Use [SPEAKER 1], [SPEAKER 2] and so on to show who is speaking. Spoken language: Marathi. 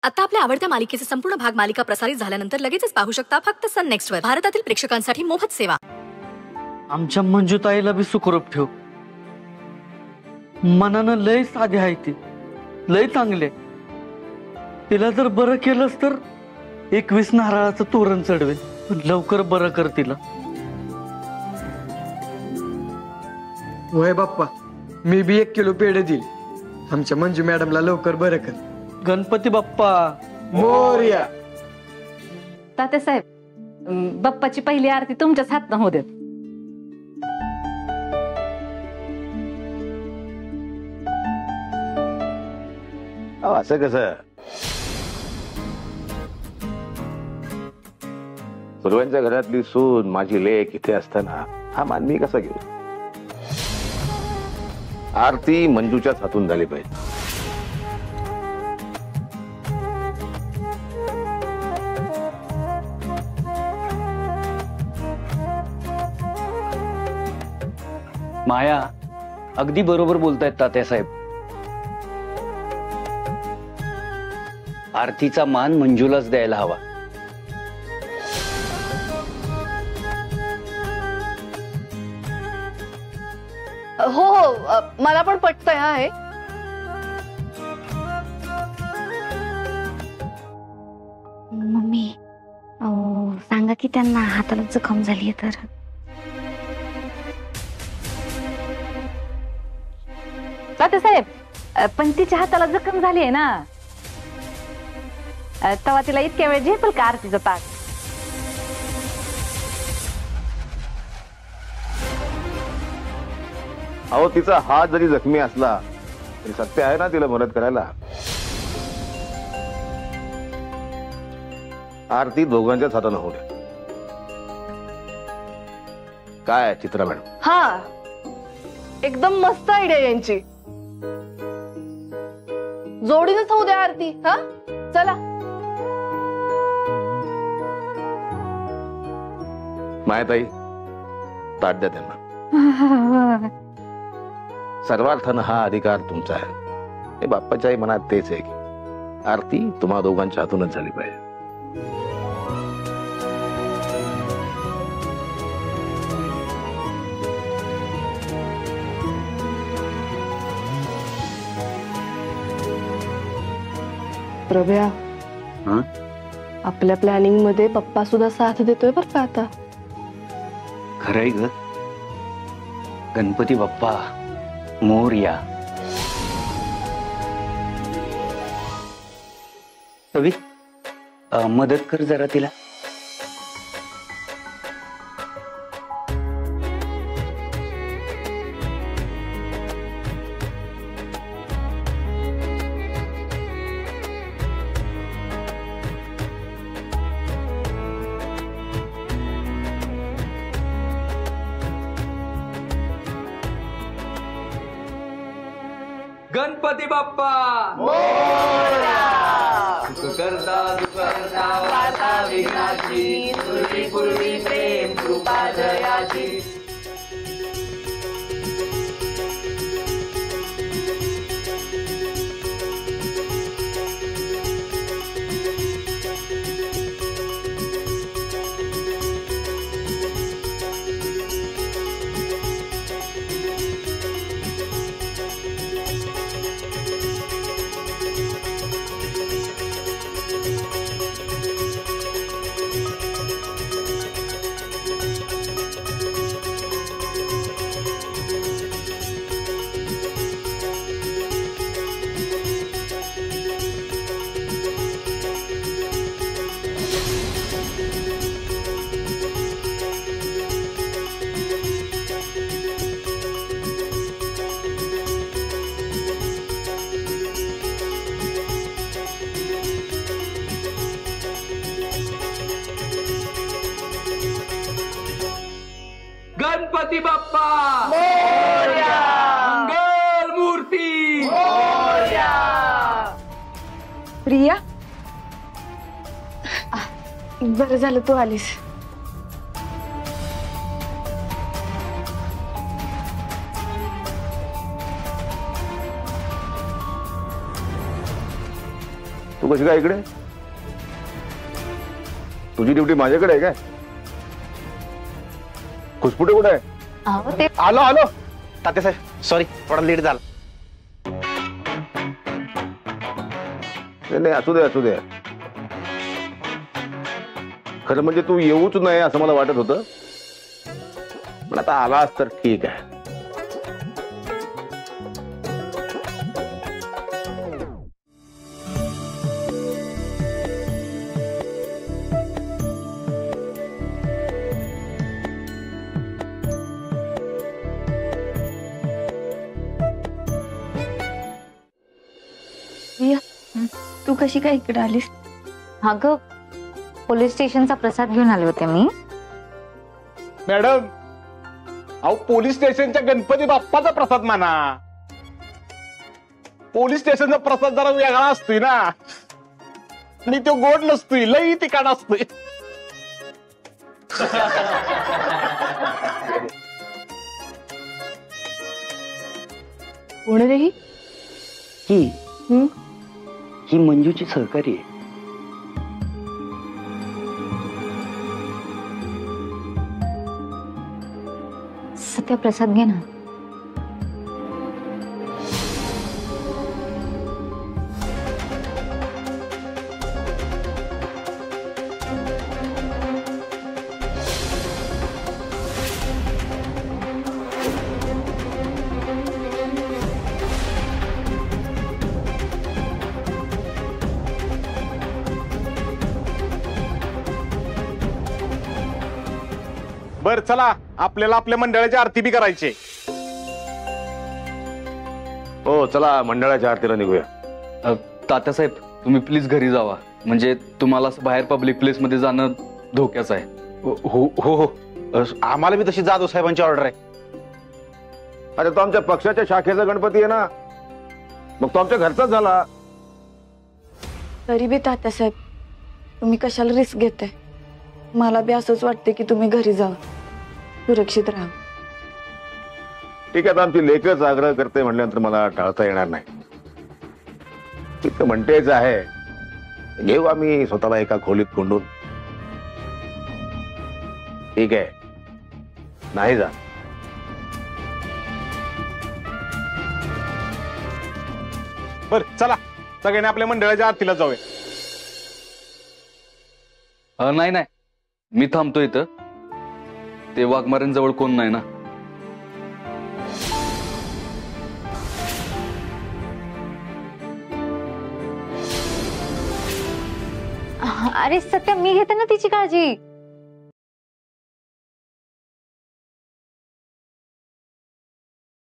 [SPEAKER 1] आता आपल्या आवडत्या मालिकेचे संपूर्ण भाग मालिका प्रसारित झाल्यानंतर लगेचच पाहू शकता फक्त सन नेक्स्ट वर. भारतातील प्रेक्षकांसाठी मोफत सेवा.
[SPEAKER 2] आमच्या मंजूताईला बी सुखरूप ठेव. मनानं लय साधे आहे ती, लय चांगले. तिला जर बरं केलंस तर 21 नारळाचं तोरण चढवेल. लवकर बरं कर तिला.
[SPEAKER 3] होय बाप्पा, मी बी 1 किलो पेढे देईल. आमच्या मंजू मॅडमला लवकर बरं कर.
[SPEAKER 2] गणपती बाप्पा
[SPEAKER 3] मोरया.
[SPEAKER 4] तात्यासाहेब, बाप्पाची पहिली आरती तुमच्याच हातनं होऊ देत.
[SPEAKER 5] असं कसं? सर्वांच्या घरातली सून माझी लेक इथे असताना हा मान मी कसा घेऊ? आरती मंजूच्याच हातून झाली पाहिजे.
[SPEAKER 6] माया अगदी बरोबर बोलतायत तात्यासाहेब. आरतीचा मान मंजूलाच द्यायला हवा.
[SPEAKER 7] हो हो, मला पण पटतंय हा हे.
[SPEAKER 8] मम्मी, सांगा की त्यांना हाताला जखम झाली तर.
[SPEAKER 4] तात्यासाहेब, पण तिच्या हाताला जखम झाली आहे ना, तेव्हा तिला इतक्या वेळ झेपेल का आरतीचं ताट?
[SPEAKER 5] अहो, तिचा हात जरी जखमी असला तरी सत्य आहे ना तिला मदत करायला. आरती दोघांच्याच हातानं होऊ दे. काय चित्रा मॅडम?
[SPEAKER 7] हा, एकदम मस्त आयडिया यांची. जोडीनच होऊ द्या आरती. हा, चला.
[SPEAKER 5] मायाताई, ताट द्या त्यांना. सर्वार्थानं हा अधिकार तुमचा आहे. हे बाप्पाच्याही मनात तेच आहे की आरती तुम्हा दोघांच्या हातूनच झाली पाहिजे.
[SPEAKER 7] प्रभ्या, आपल्या प्लॅनिंग मध्ये पप्पा सुद्धा साथ देतोय बरं का आता.
[SPEAKER 6] खरंय ग. गणपती बाप्पा मोरया. रवी, मदत कर जरा तिला.
[SPEAKER 2] गणपती बाप्पा सुख करता दुखहर्ता वार्ता विघ्नाची, पूर्वी पूर्वी प्रेम कृपा जयाची. गणपती बाप्पा मोरया. मंगल मूर्ती मोरया.
[SPEAKER 7] प्रिया, बरं झालं तू आलीस.
[SPEAKER 5] तू तू कशी काय इकडे? तुझी ड्युटी माझ्याकडे आहे काय? खुसपुटे कुठे आहे?
[SPEAKER 4] अहो ते
[SPEAKER 9] आलो आलो तात्यासाहेब, सॉरी थोडा लेट झाला.
[SPEAKER 5] नाही असू दे असू दे. खरं म्हणजे तू येऊच नाही असं मला वाटत होतं, पण आता आलास तर ठीक आहे.
[SPEAKER 8] तू कशी काय इकडे आलीस?
[SPEAKER 4] अगं पोलीस स्टेशनचा प्रसाद घेऊन आले होते मी.
[SPEAKER 9] मॅडम, अहो पोलीस स्टेशनच्या गणपती बाप्पाचा प्रसाद माना. पोलीस स्टेशनचा प्रसाद जरा वेगळा असतोय ना, आणि तो गोड नसतोय, लई तिखट असतोय.
[SPEAKER 7] कोण रे ही?
[SPEAKER 6] ही मंजूची सहकारी आहे.
[SPEAKER 4] सत्या प्रसाद घे ना.
[SPEAKER 9] बर चला, आपल्याला आपल्या मंडळाची आरती बी करायची.
[SPEAKER 5] हो चला, मंडळाच्या आरतीला निघूया.
[SPEAKER 2] तात्यासाहेब तुम्ही प्लीज घरी जावा, म्हणजे तुम्हाला असं बाहेर पब्लिक प्लेस मध्ये जाणं धोक्याचं आहे.
[SPEAKER 9] हो हो हो, आम्हाला बी तशी जाधव साहेबांची ऑर्डर आहे.
[SPEAKER 5] अरे तो आमच्या पक्षाच्या शाखेचा गणपती आहे ना, मग तो आमच्या घरचाच झाला.
[SPEAKER 7] तरी बी तात्यासाहेब, तुम्ही कशाला रिस्क घेताय? मला बी असंच वाटते की तुम्ही घरी जा, सुरक्षित राहा.
[SPEAKER 5] ठीक आहे, आता आमची लेखच आग्रह करते म्हटल्यानंतर मला टाळता येणार नाही. इतकं म्हणतेच आहे, घेऊ आम्ही स्वतःला एका खोलीत कोंडून. ठीक आहे, नाही जा.
[SPEAKER 9] बर चला, सगळ्यांनी आपल्या मंडळाच्या आरतीला जाऊया.
[SPEAKER 2] नाही नाही, मी थांबतो इथं. ते वाघमाऱ्यांजवळ कोण नाही ना.
[SPEAKER 4] अरे सत्या, मी घेते ना तिची काळजी.